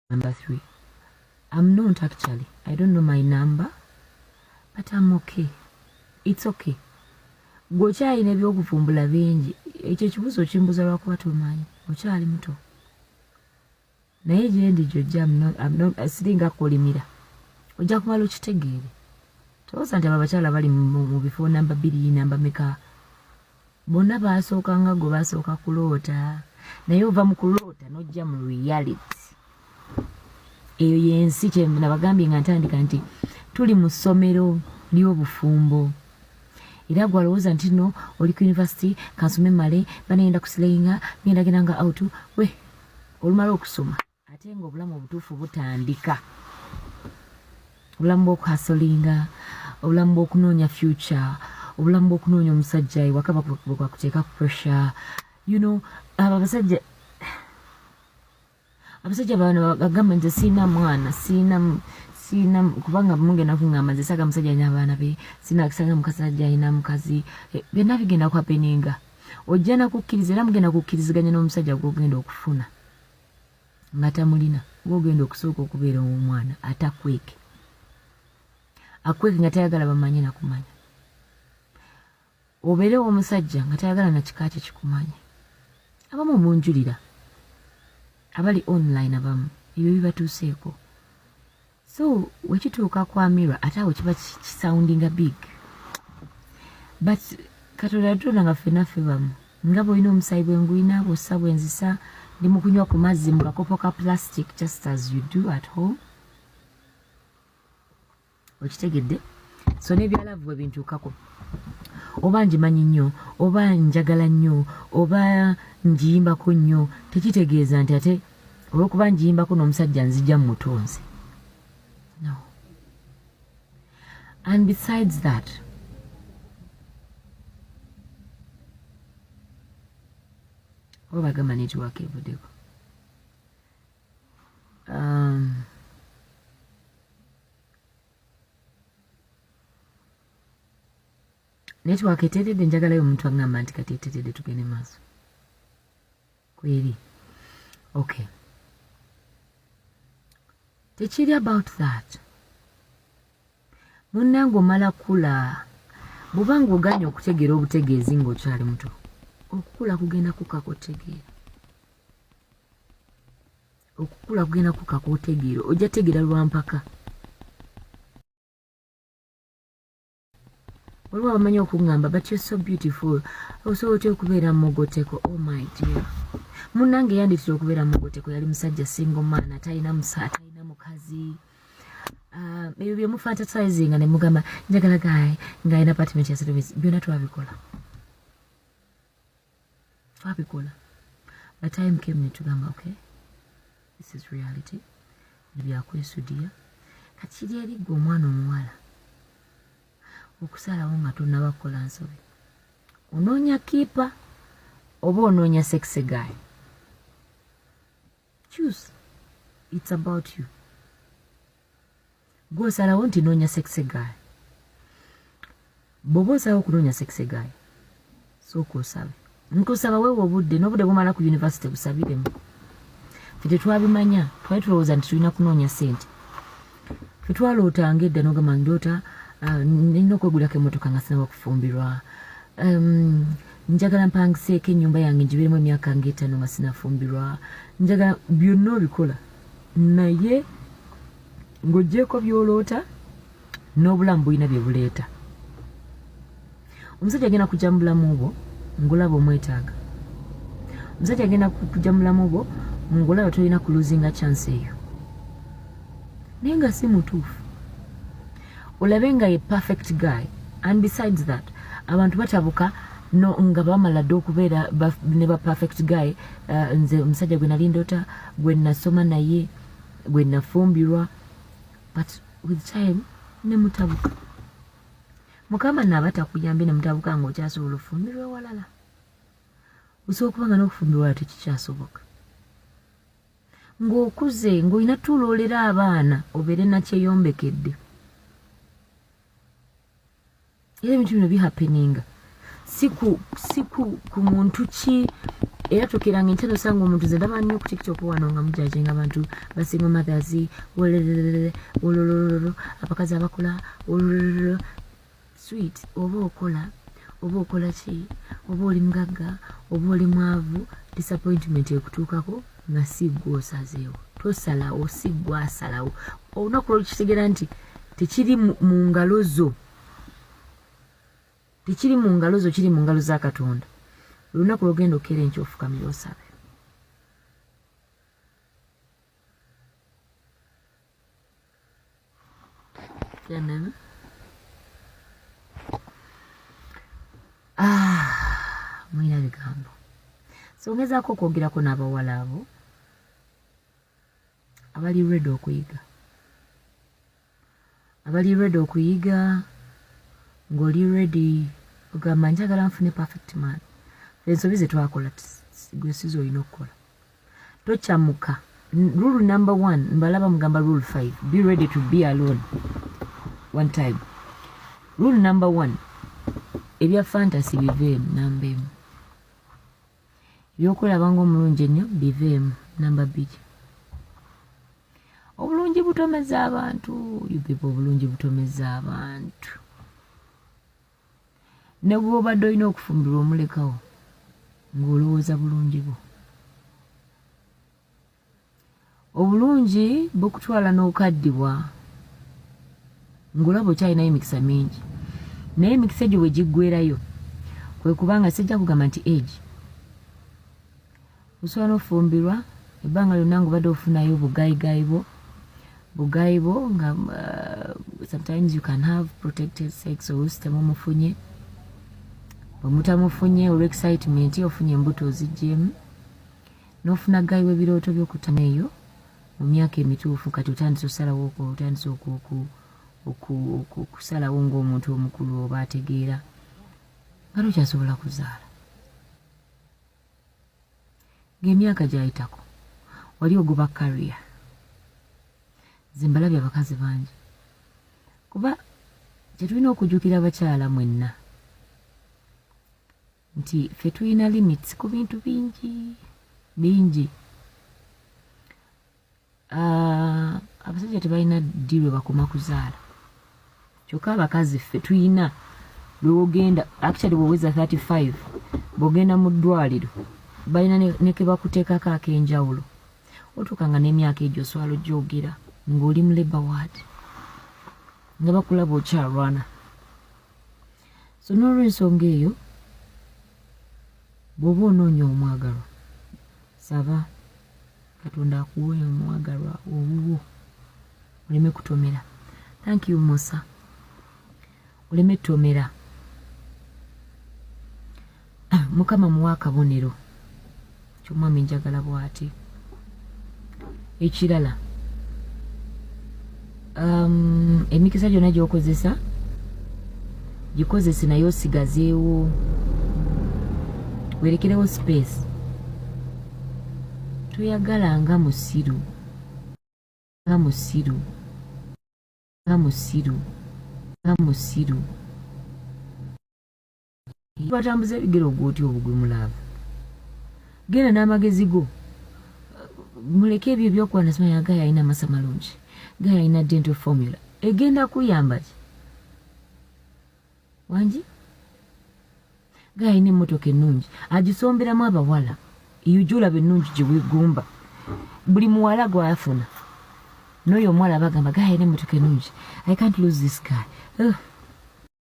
number 3. I'm not actually. I don't know my number, but I'm okay. It's okay. Gochai ne byokuvumbula bingi. Ekyo kibuzo kimbuza lwakuba tomanyi. Okyali muto. Naye gyendi jojja I'm not siringa kolimira. Ojja kumala okitegeere. Tolowooza nti abakyala bali mu bifo namba 2 namba meka. Bonna baasooka nga gwe basooka kuloota. Naye ova mu kuloota n'ojja mu reality. Eyo yensi kye nabagambye nga ntandika nti tuli mu ssomero ly'obufumbo. Era gwe alowooza nti no oli ku university kansome male banagenda kusilayinga ngenda gendanga out we olumala okusoma ate nga obulamu obutuufu butandika. Obulamu bw'okuhasolinga, obulamu bw'okunoonya future, obulamu bw'okunoonya omusajja ewaka bwakuteeka ku pressure. You know, abasajja bano bagamba nti siina mwana, siina kubanga mungenda kungamba nze saaga musajja alina abaana be, siina kisanga mukasajja alina mukazi. Byonna bigenda kwapeninga. Ojja nakukkiriza era mugenda kukkiriziganya n'omusajja gw'ogenda okufuna. Nga tamulina, gw'ogenda okusooka okubeera omwana atakweke. Akweke nga tayagala bamanye na kumanya. Obeere omusajja nga tayagala na kika kye kikumanya. Abamu munjulira. Abali online abamu ebyo bibatuuseeko. So wekituuka kwa mirror ate awo kiba kisoundinga big. But Katonda yatulonda nga ffenaffe bamu. Nga bw'olina omusaayi bwenguyina bw'ossa bwenzisa ndi mu kunywa ku mazzi mu kakopo ka plastic just as you do at home. Okitegedde? So n'ebyalavu bwe bintuukako. Oba njimanyi nnyo, oba njagala nnyo, oba njiyimbako nnyo, tekitegeeza nti ate olw'okuba njiyimbako n'omusajja nzija mu mutonzi. No. And besides that, oba bagamba netiwaaka evuddeko. Network eteredde njagalayo omuntu agamba nti kati eteredde tugende maaso. Kweri. Okay. Tekiri about that. Munnange omala kula. Bw'obanga oganye okutegeera obutegeezi ng'okyali muto. Okukula kugenda kukaka otegeera. Okukula kugenda kukaka otegeera. Ojja tegeera lwampaka. Olwa bamanyi okungamba, but you're so beautiful. Osobola okubeera mugoteko. Oh my dear. Munnange yanditira okubeera mugoteko yali musajja single man atalina mukazi. Ebyo bye mufantasizing ne mugamba njagala gaye ng'alina apartment ya service. Byonna twabikola. The time came ne tugamba okay, this is reality. Byakwesudia. Kati yali gwe omwana omuwala. Okusalawo nga tonnabakola nsobi. Onoonya kipa oba onoonya sexy guy. Choose. It's about you. Gw'osalawo nti noonya sexy guy. Bw'oba osalawo okunoonya sexy guy, sooka osabe. Nkusaba weewe obudde n'obudde bumala ku university busabiremu. Ffe tetwabimanya, twali tulowooza nti tulina kunoonya ssente. Ffe twalootanga edda n'ogamba ndoota nina okwegulako emmotoka nga sinaba kufumbirwa. Njagala mpangiseeko ennyumba yange ngibeeremu emyaka nga 5 nga sinafumbirwa. Njagala byonna obikola. Naye ng'oggyeko by'oloota n'obulamu bulina bye buleeta. Omusajja agenda kujja mu bulamu bwo ng'olaba omwetaaga. Omusajja agenda kujja mu bulamu bwo ng'olaba tolina kuluzinga chance eyo. Naye nga si mutuufu. Olabe nga ye perfect guy. And besides that, abantu batabuka no nga bamala dde okubeera ne ba perfect guy. Nze omusajja gwe nali ndoota, gwe nasoma naye, gwe nafumbirwa. But with time, ne mutabuka. Mukama naaba takuyambye ne mutabuka ng'okyasobola ofumbirwa ewalala. Osobola okuba nga n'okufumbirwa tekikyasoboka. Ng'okuze, ng'olina tuloolera abaana obeere nakyeyombekedde. Era ebintu bino bihappeninga. Si ku muntu ki era tukiranga enkya nosanga omuntu ze ndaba nnyo ku TikTok wano nga mujajenga abantu basinga mothers wololololo abakazi abakola wolololo sweet oba okola ki oba oli mugagga oba oli mwavu disappointment ekutuukako nga si ggwe osazeewo tosalawo si ggwe asalawo olunaku lwekitegeera nti tekiri mu ngalo zo kiri mu ngalo za Katonda olunaku lwogenda okera enkya ofukamira osabe yanama mwina bigambo so ngezaako okwogerako n'abawala abo abali ready okuyiga ng'oli ready ogamba njagala nfune perfect man ensobi ze twakola gwe sizo olina okukola tokyamuka rule number 1 mbalaba mugamba rule 5 be ready to be alone one time rule number 1 ebya fantasy biveemu namba 1 ebyokulabanga omulungi ennyo biveemu namba 2 obulungi butomeza abantu obulungi butomeza abantu ne bw'obadde olina okufumbirwa omulekawo ng'olowooza bulungi bwo obulungi bukutwala n'okaddibwa ng'olaba okyalinayo emikisa mingi naye emikisa egyo bwe giggwerayo kwe kubanga sijja kugamba nti age osobola n'ofumbirwa ebbanga lyonna ng'obadde ofunayo bugayi bwo nga sometimes you can have protected sex oluusi temumufunye omutamufunye olw'excitement ofunye embuto oziggyemu n'ofuna gayi w'ebirooto by'okutama eyo mu myaka emituufu kati otandise osalawo otandise okusalawo ng'omuntu omukulu oba ategeera nga tokyasobola kuzaala ng'emyaka gyayitako wali ogoba career zimbalabye abakazi bangi kuba kyetulina okujjukira abakyala mwenna nti ffe tulina limits ku bintu bingi abasajja tebalina ddi lwe bakoma kuzaala kyokka abakazi ffe tulina lwogenda actually bwoweza 35 bwogenda mu ddwaliro balina ne ke bakuteekako ak'enjawulo otuukanga n'emyaka egyo oswala ojjoogera ng'oli mu labor ward nga bakulaba okyalwana so n'olw'ensonga eyo bw'oba onoonya omwagalwa saba Katonda akuwe omwagalwa owuwo oleme kutomera thank you Musa oleme tomera Mukama muwa akabonero ky'omwami njagala bw'ati ekirala emikisa gyonna gy'okozesa gikozese naye osigazeewo werekerewo space toyagala nga musiru batambuza ebigero gwoti obugwe mulaba genda n'amagezi go muleke ebyo ebyokuwana simanya gaya alina amasa malungi gaya alina dental formula egenda kuyamba ki wangi gaya alina emmotoka ennungi agisomberamu abawala iyujulaba ennungi gye weegomba buli muwala gw'afuna n'oyo omuwala bagamba gaya alina emmotoka ennungi I can't lose this guy